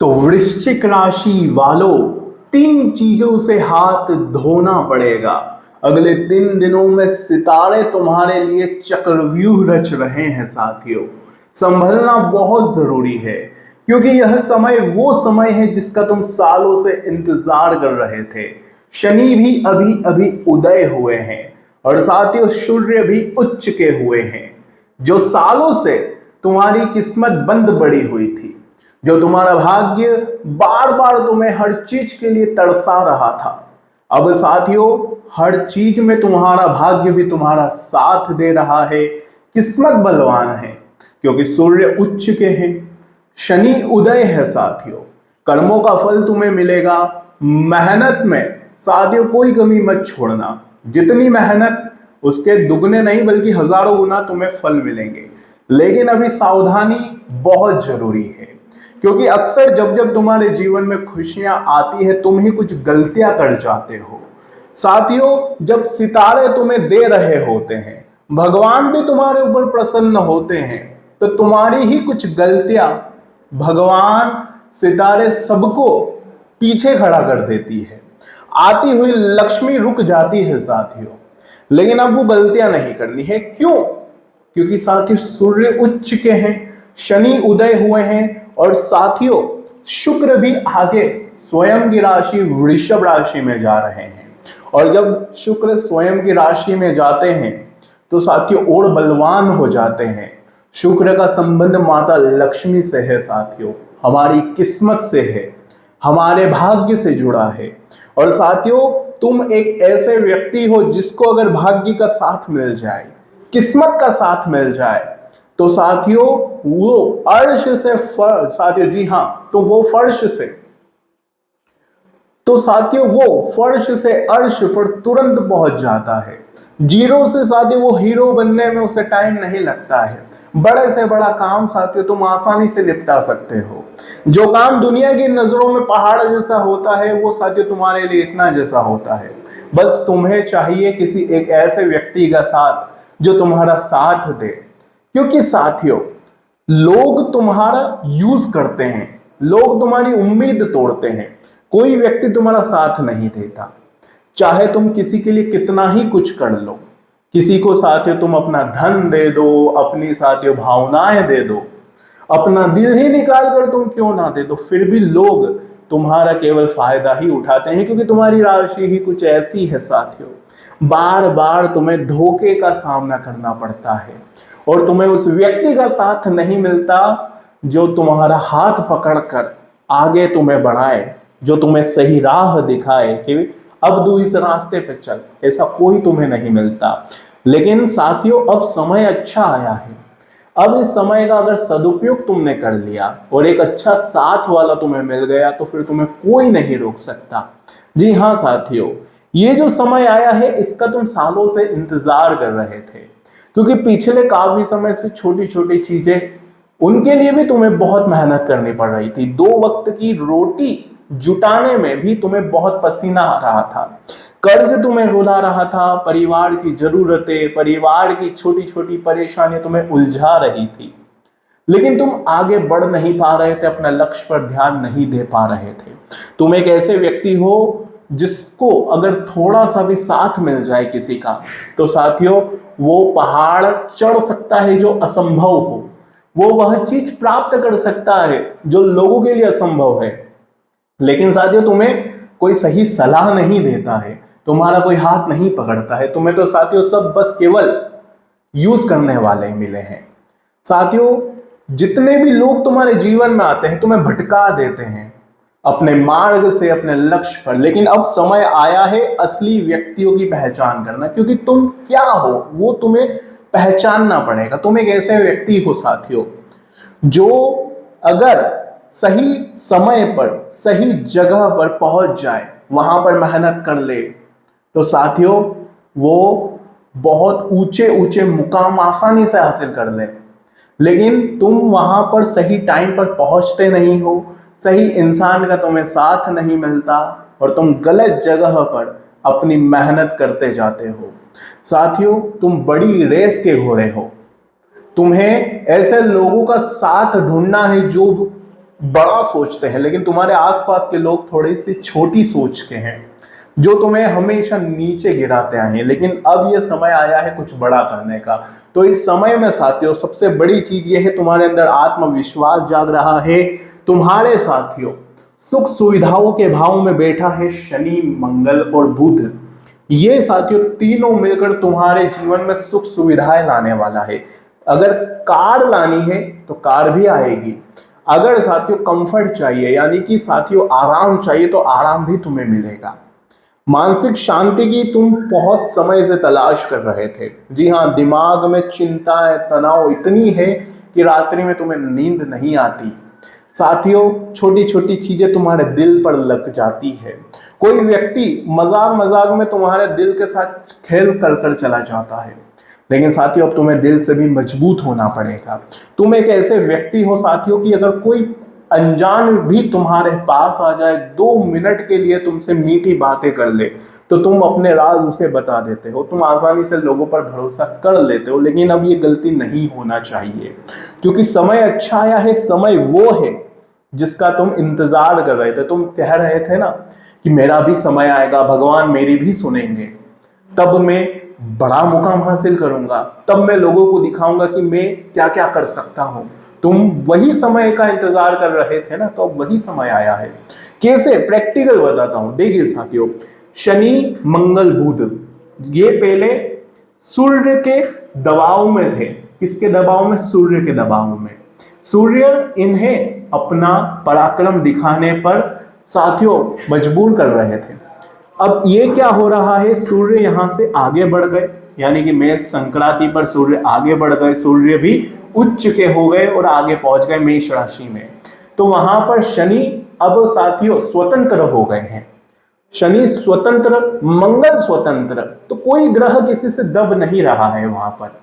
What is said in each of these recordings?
तो वृश्चिक राशि वालों, तीन चीजों से हाथ धोना पड़ेगा। अगले 3 दिनों में सितारे तुम्हारे लिए चक्रव्यूह रच रहे हैं साथियों। संभलना बहुत जरूरी है, क्योंकि यह समय वो समय है जिसका तुम सालों से इंतजार कर रहे थे। शनि भी अभी अभी उदय हुए हैं और साथियों सूर्य भी उच्च के हुए हैं। जो सालों से तुम्हारी किस्मत बंद पड़ी हुई थी, जो तुम्हारा भाग्य बार बार तुम्हें हर चीज के लिए तरसा रहा था, अब साथियों हर चीज में तुम्हारा भाग्य भी तुम्हारा साथ दे रहा है। किस्मत बलवान है, क्योंकि सूर्य उच्च के हैं, शनि उदय है साथियों। कर्मों का फल तुम्हें मिलेगा। मेहनत में साथियों कोई कमी मत छोड़ना। जितनी मेहनत उसके दुगने नहीं बल्कि हजारों गुना तुम्हें फल मिलेंगे। लेकिन अभी सावधानी बहुत जरूरी है, क्योंकि अक्सर जब जब तुम्हारे जीवन में खुशियां आती है तुम ही कुछ गलतियां कर जाते हो साथियों। जब सितारे तुम्हें दे रहे होते हैं, भगवान भी तुम्हारे ऊपर प्रसन्न होते हैं, तो तुम्हारी ही कुछ गलतियां भगवान सितारे सबको पीछे खड़ा कर देती है। आती हुई लक्ष्मी रुक जाती है साथियों। लेकिन अब वो गलतियां नहीं करनी है। क्यों? क्योंकि साथियों सूर्य उच्च के हैं, शनि उदय हुए हैं और साथियों शुक्र भी आगे स्वयं की राशि वृषभ राशि में जा रहे हैं। और जब शुक्र स्वयं की राशि में जाते हैं तो साथियों और बलवान हो जाते हैं। शुक्र का संबंध माता लक्ष्मी से है साथियों, हमारी किस्मत से है, हमारे भाग्य से जुड़ा है। और साथियों तुम एक ऐसे व्यक्ति हो जिसको अगर भाग्य का साथ मिल जाए, किस्मत का साथ मिल जाए, तो साथियों वो अर्श से साथियों जी हाँ, तो वो फर्श से, तो साथियों वो फर्श से अर्श पर तुरंत पहुंच जाता है। जीरो से साथियों वो हीरो बनने में उसे टाइम नहीं लगता है। बड़े से बड़ा काम साथियों तुम आसानी से निपटा सकते हो। जो काम दुनिया की नजरों में पहाड़ जैसा होता है, वो साथियों तुम्हारे लिए इतना जैसा होता है। बस तुम्हें चाहिए किसी एक ऐसे व्यक्ति का साथ जो तुम्हारा साथ दे। क्योंकि साथियों लोग तुम्हारा यूज करते हैं, लोग तुम्हारी उम्मीद तोड़ते हैं, कोई व्यक्ति तुम्हारा साथ नहीं देता। चाहे तुम किसी के लिए कितना ही कुछ कर लो, किसी को साथियों तुम अपना धन दे दो, अपनी साथियों भावनाएं दे दो, अपना दिल ही निकाल कर तुम क्यों ना दे दो, फिर भी लोग तुम्हारा केवल फायदा ही उठाते हैं। क्योंकि तुम्हारी राशि ही कुछ ऐसी है साथियों, बार बार तुम्हें धोखे का सामना करना पड़ता है और तुम्हें उस व्यक्ति का साथ नहीं मिलता जो तुम्हारा हाथ पकड़कर आगे तुम्हें बढ़ाए, जो तुम्हें सही राह दिखाए कि अब तू इस रास्ते पे चल। ऐसा कोई तुम्हें नहीं मिलता। लेकिन साथियों अब समय अच्छा आया है। अब इस समय का अगर सदुपयोग तुमने कर लिया और एक अच्छा साथ वाला तुम्हें मिल गया, तो फिर तुम्हें कोई नहीं रोक सकता। जी हाँ साथियों, ये जो समय आया है इसका तुम सालों से इंतजार कर रहे थे, क्योंकि पिछले काफी समय से छोटी छोटी चीजें, उनके लिए भी तुम्हें बहुत मेहनत करनी पड़ रही थी। 2 वक्त की रोटी जुटाने में भी तुम्हें बहुत पसीना आ रहा था, कर्ज तुम्हें रुला रहा था, परिवार की जरूरतें, परिवार की छोटी छोटी परेशानियां तुम्हें उलझा रही थी। लेकिन तुम आगे बढ़ नहीं पा रहे थे, अपना लक्ष्य पर ध्यान नहीं दे पा रहे थे। तुम एक ऐसे व्यक्ति हो जिसको अगर थोड़ा सा भी साथ मिल जाए किसी का, तो साथियों वो पहाड़ चढ़ सकता है जो असंभव हो, वो वह चीज प्राप्त कर सकता है जो लोगों के लिए असंभव है। लेकिन साथियों तुम्हें कोई सही सलाह नहीं देता है, तुम्हारा कोई हाथ नहीं पकड़ता है। तुम्हें तो साथियों सब बस केवल यूज करने वाले मिले हैं। साथियों जितने भी लोग तुम्हारे जीवन में आते हैं तुम्हें भटका देते हैं अपने मार्ग से, अपने लक्ष्य पर। लेकिन अब समय आया है असली व्यक्तियों की पहचान करना, क्योंकि तुम क्या हो वो तुम्हें पहचानना पड़ेगा। तुम एक ऐसे व्यक्ति हो साथियों जो अगर सही समय पर सही जगह पर पहुंच जाए, वहां पर मेहनत कर ले, तो साथियों वो बहुत ऊंचे ऊंचे मुकाम आसानी से हासिल कर ले। लेकिन तुम वहां पर सही टाइम पर पहुंचते नहीं हो, सही इंसान का तुम्हें साथ नहीं मिलता और तुम गलत जगह पर अपनी मेहनत करते जाते हो। साथियों तुम बड़ी रेस के घोड़े हो। तुम्हें ऐसे लोगों का साथ ढूंढना है जो बड़ा सोचते हैं, लेकिन तुम्हारे आसपास के लोग थोड़ी सी छोटी सोच के हैं, जो तुम्हें हमेशा नीचे गिराते आए हैं। लेकिन अब ये समय आया है कुछ बड़ा करने का। तो इस समय में साथियों सबसे बड़ी चीज ये है, तुम्हारे अंदर आत्मविश्वास जाग रहा है। तुम्हारे साथियों सुख सुविधाओं के भाव में बैठा है शनि, मंगल और बुध। ये साथियों तीनों मिलकर तुम्हारे जीवन में सुख सुविधाएं लाने वाला है। अगर कार लानी है तो कार भी आएगी। अगर साथियों कंफर्ट चाहिए, यानी कि साथियों आराम चाहिए, तो आराम भी तुम्हें मिलेगा। मानसिक शांति की तुम बहुत समय से तलाश कर रहे थे। जी हाँ, दिमाग में चिंता तनाव इतनी है कि रात्रि में तुम्हें नींद नहीं आती। साथियों छोटी छोटी चीजें तुम्हारे दिल पर लग जाती है। कोई व्यक्ति मजाक मजाक में तुम्हारे दिल के साथ खेल कर कर चला जाता है, लेकिन साथियों अब तुम्हें दिल से भी मजबूत होना पड़ेगा। तुम एक ऐसे व्यक्ति हो साथियों कि अगर कोई अनजान भी तुम्हारे पास आ जाए, 2 मिनट के लिए तुमसे मीठी बातें कर ले, तो तुम अपने राज उसे बता देते हो। तुम आसानी से लोगों पर भरोसा कर लेते हो, लेकिन अब ये गलती नहीं होना चाहिए, क्योंकि समय अच्छा आया है। समय वो है जिसका तुम इंतजार कर रहे थे। तुम कह रहे थे ना कि मेरा भी समय आएगा, भगवान मेरी भी सुनेंगे, तब मैं बड़ा मुकाम हासिल करूंगा, तब मैं लोगों को दिखाऊंगा कि मैं क्या क्या कर सकता हूं। तुम वही समय का इंतजार कर रहे थे ना, तो अब वही समय आया है। कैसे? प्रैक्टिकल बताता हूं। देखिए साथियों, शनि मंगल बुध ये पहले सूर्य के दबाव में थे। किसके दबाव में? सूर्य के दबाव में। सूर्य इन्हें अपना पराक्रम दिखाने पर साथियों मजबूर कर रहे थे। अब ये क्या हो रहा है, सूर्य यहां से आगे बढ़ गए, यानी कि मेष संक्रांति पर सूर्य आगे बढ़ गए। सूर्य भी उच्च के हो गए और आगे पहुंच गए मेष राशि में। तो वहां पर शनि अब साथियों स्वतंत्र हो गए हैं। शनि स्वतंत्र, मंगल स्वतंत्र, तो कोई ग्रह किसी से दब नहीं रहा है वहां पर।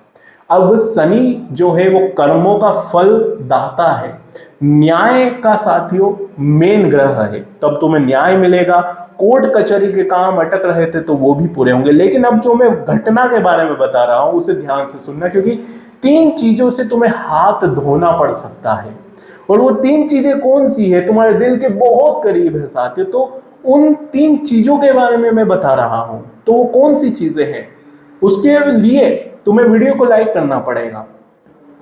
अब शनि जो है वो कर्मों का फल दाता है, न्याय का साथियों मेन ग्रह है। तब तुम्हें न्याय मिलेगा। कोर्ट कचहरी के काम अटक रहे थे तो वो भी पूरे होंगे। लेकिन अब जो मैं घटना के बारे में बता रहा हूं उसे ध्यान से सुनना, क्योंकि 3 चीजों से तुम्हें हाथ धोना पड़ सकता है। और वो 3 चीजें कौन सी है, तुम्हारे दिल के बहुत करीब है साथियों। तो उन 3 चीजों के बारे में मैं बता रहा हूं, तो वो कौन सी चीजें हैं, उसके लिए तुम्हें वीडियो को लाइक करना पड़ेगा।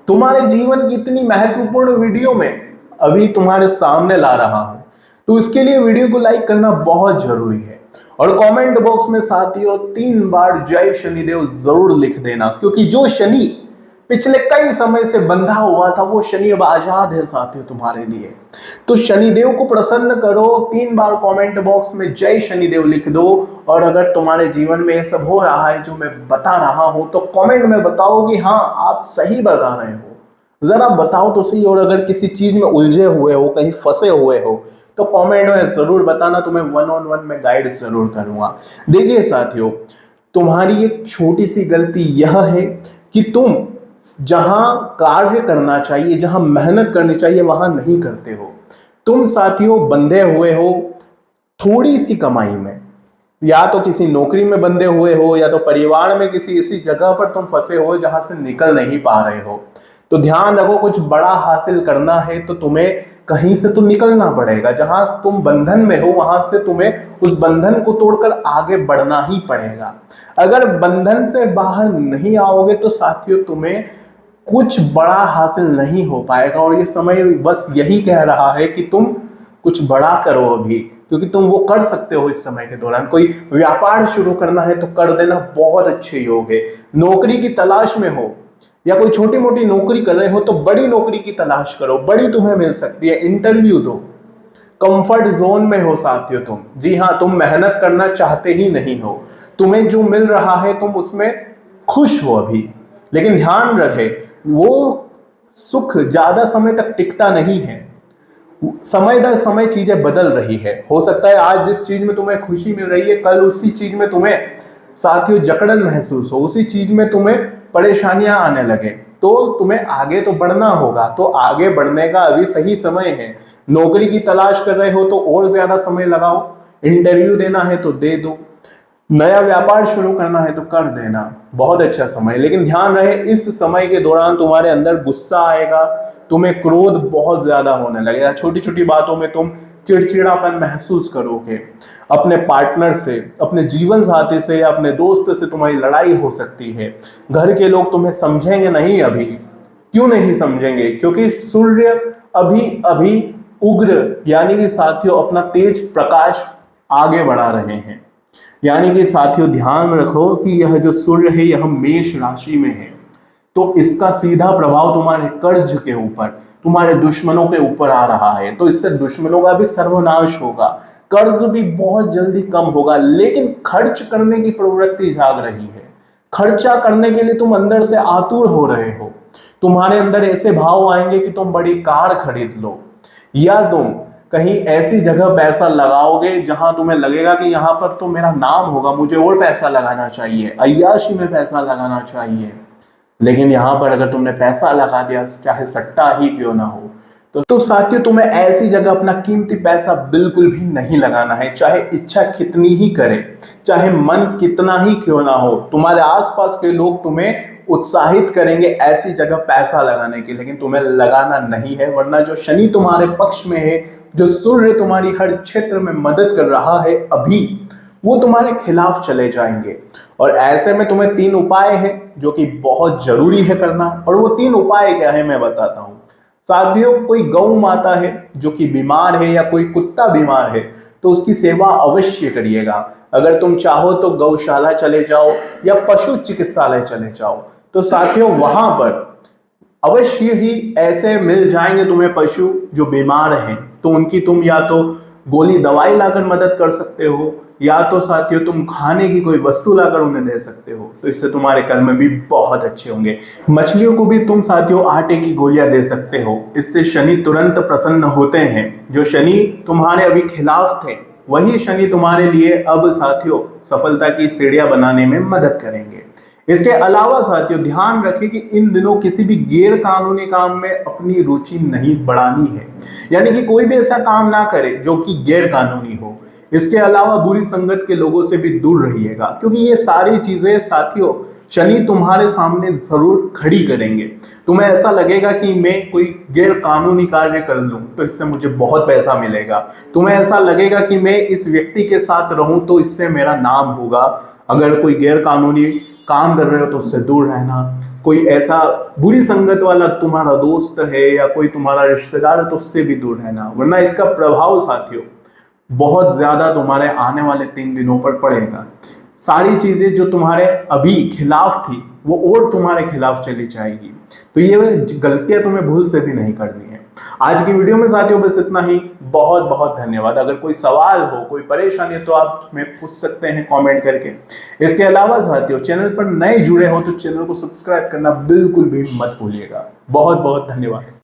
तुम्हारे जीवन की इतनी महत्वपूर्ण वीडियो में अभी तुम्हारे सामने ला रहा हूं, तो इसके लिए वीडियो को लाइक करना बहुत जरूरी है। और कमेंट बॉक्स में साथियों 3 बार जय शनिदेव जरूर लिख देना, क्योंकि जो शनि पिछले कई समय से बंधा हुआ था वो शनि अब आजाद है साथियों तुम्हारे लिए। तो शनिदेव को प्रसन्न करो। 3 बार कमेंट बॉक्स में जय शनिदेव लिख दो। और अगर तुम्हारे जीवन में ये सब हो रहा है जो मैं बता रहा हूं, तो कमेंट में बताओ कि हाँ आप सही बता रहे हो, जरा बताओ तो सही। और अगर किसी चीज में उलझे हुए हो, कहीं फंसे हुए हो, तो कमेंट में जरूर बताना, तुम्हें 1-on-1 में गाइड जरूर करूंगा। देखिए साथियों, तुम्हारी एक छोटी सी गलती यह है कि तुम जहां कार्य करना चाहिए, जहां मेहनत करनी चाहिए, वहां नहीं करते हो। तुम साथियों बंधे हुए हो थोड़ी सी कमाई में, या तो किसी नौकरी में बंधे हुए हो, या तो परिवार में किसी ऐसी जगह पर तुम फंसे हो जहां से निकल नहीं पा रहे हो। तो ध्यान रखो, कुछ बड़ा हासिल करना है तो तुम्हें कहीं से तो निकलना पड़ेगा। जहां तुम बंधन में हो वहां से तुम्हें उस बंधन को तोड़कर आगे बढ़ना ही पड़ेगा। अगर बंधन से बाहर नहीं आओगे तो साथियों तुम्हें कुछ बड़ा हासिल नहीं हो पाएगा। और ये समय बस यही कह रहा है कि तुम कुछ बड़ा करो अभी, क्योंकि तुम वो कर सकते हो इस समय के दौरान। कोई व्यापार शुरू करना है तो कर देना, बहुत अच्छे योग है। नौकरी की तलाश में हो या कोई छोटी मोटी नौकरी कर रहे हो तो बड़ी नौकरी की तलाश करो, बड़ी तुम्हें मिल सकती है। इंटरव्यू दो। कंफर्ट जोन में हो साथियों तुम, जी हाँ, तुम मेहनत करना चाहते ही नहीं हो, तुम्हें जो मिल रहा है तुम उसमें खुश हो अभी। लेकिन ध्यान रहे, वो सुख ज्यादा समय तक टिकता नहीं है। समय दर समय चीजें बदल रही है। हो सकता है आज जिस चीज में तुम्हें खुशी मिल रही है, कल उसी चीज में तुम्हें साथियों जकड़न महसूस हो, उसी चीज में तुम्हें परेशानियां आने लगे। तो तुम्हें आगे तो बढ़ना होगा। तो आगे बढ़ने का अभी सही समय है। नौकरी की तलाश कर रहे हो तो और ज्यादा समय लगाओ। इंटरव्यू देना है तो दे दो। नया व्यापार शुरू करना है तो कर देना, बहुत अच्छा समय। लेकिन ध्यान रहे, इस समय के दौरान तुम्हारे अंदर गुस्सा आएगा, तुम्हें क्रोध बहुत ज्यादा होने लगेगा, छोटी छोटी बातों में तुम चिड़चिड़ापन महसूस करोगे। अपने पार्टनर से, अपने जीवन साथी से या अपने दोस्त से तुम्हारी लड़ाई हो सकती है। घर के लोग तुम्हें समझेंगे नहीं अभी। क्यों नहीं समझेंगे? क्योंकि सूर्य अभी अभी उग्र यानी कि साथियों अपना तेज प्रकाश आगे बढ़ा रहे हैं। यानी कि साथियों ध्यान रखो कि यह जो सूर्य है यह मेष राशि में है, तो इसका सीधा प्रभाव तुम्हारे कर्ज के ऊपर, तुम्हारे दुश्मनों के ऊपर आ रहा है। तो इससे दुश्मनों का भी सर्वनाश होगा, कर्ज भी बहुत जल्दी कम होगा। लेकिन खर्च करने की प्रवृत्ति जाग रही है, खर्चा करने के लिए तुम अंदर से आतुर हो रहे हो। तुम्हारे अंदर ऐसे भाव आएंगे कि तुम बड़ी कार खरीद लो, या तुम कहीं ऐसी जगह पैसा लगाओगे जहां तुम्हें लगेगा कि यहां पर तो मेरा नाम होगा, मुझे और पैसा लगाना चाहिए, अय्याशी में पैसा लगाना चाहिए। लेकिन यहां पर अगर तुमने पैसा लगा दिया, चाहे सट्टा ही क्यों ना हो, तो साथियों तुम्हें ऐसी जगह अपना कीमती पैसा बिल्कुल भी नहीं लगाना है। चाहे इच्छा कितनी ही करे, चाहे मन कितना ही क्यों ना हो, तुम्हारे आसपास के लोग तुम्हें उत्साहित करेंगे ऐसी जगह पैसा लगाने की, लेकिन तुम्हें लगाना नहीं है। वरना जो शनि तुम्हारे पक्ष में है, जो सूर्य तुम्हारी हर क्षेत्र में मदद कर रहा है अभी, वो तुम्हारे खिलाफ चले जाएंगे। और ऐसे में तुम्हें 3 उपाय है जो कि बहुत जरूरी है करना। और वो 3 उपाय क्या है मैं बताता हूं साथियों। कोई गौ माता है जो कि बीमार है या कोई कुत्ता बीमार है, तो उसकी सेवा अवश्य करिएगा। अगर तुम चाहो तो गौशाला चले जाओ या पशु चिकित्सालय चले जाओ, तो साथियों वहां पर अवश्य ही ऐसे मिल जाएंगे तुम्हें पशु जो बीमार हैं। तो उनकी तुम या तो गोली दवाई लाकर मदद कर सकते हो, या तो साथियों तुम खाने की कोई वस्तु लाकर उन्हें दे सकते हो। तो इससे तुम्हारे कर्म भी बहुत अच्छे होंगे। मछलियों को भी तुम साथियों आटे की गोलियां दे सकते हो, इससे शनि तुरंत प्रसन्न होते हैं। जो शनि तुम्हारे अभी खिलाफ थे, वही शनि तुम्हारे लिए अब साथियों सफलता की सीढ़ियां बनाने में मदद करेंगे। इसके अलावा साथियों ध्यान रखें कि इन दिनों किसी भी गैर कानूनी काम में अपनी रुचि नहीं बढ़ानी है। यानी कि कोई भी ऐसा काम ना करे जो कि गैर कानूनी हो। इसके अलावा बुरी संगत के लोगों से भी दूर रहिएगा, क्योंकि ये सारी चीजें साथियों शनि तुम्हारे सामने जरूर खड़ी करेंगे। तुम्हें ऐसा लगेगा कि मैं कोई गैर कानूनी कार्य कर लूं तो इससे मुझे बहुत पैसा मिलेगा। तुम्हें ऐसा लगेगा कि मैं इस व्यक्ति के साथ रहूं तो इससे मेरा नाम होगा। अगर कोई गैर कानूनी काम कर रहे हो तो उससे दूर रहना। कोई ऐसा बुरी संगत वाला तुम्हारा दोस्त है या कोई तुम्हारा रिश्तेदार है तो उससे भी दूर रहना, वरना इसका प्रभाव साथियों बहुत ज्यादा तुम्हारे आने वाले 3 दिनों पर पड़ेगा। सारी चीजें जो तुम्हारे अभी खिलाफ थी वो और तुम्हारे खिलाफ चली जाएगी। तो ये गलतियां तुम्हें भूल से भी नहीं करनी है। आज की वीडियो में साथियों बस इतना ही। बहुत बहुत धन्यवाद। अगर कोई सवाल हो, कोई परेशानी हो तो आप हमें पूछ सकते हैं कमेंट करके। इसके अलावा साथियों चैनल पर नए जुड़े हो तो चैनल को सब्सक्राइब करना बिल्कुल भी मत भूलिएगा। बहुत बहुत धन्यवाद।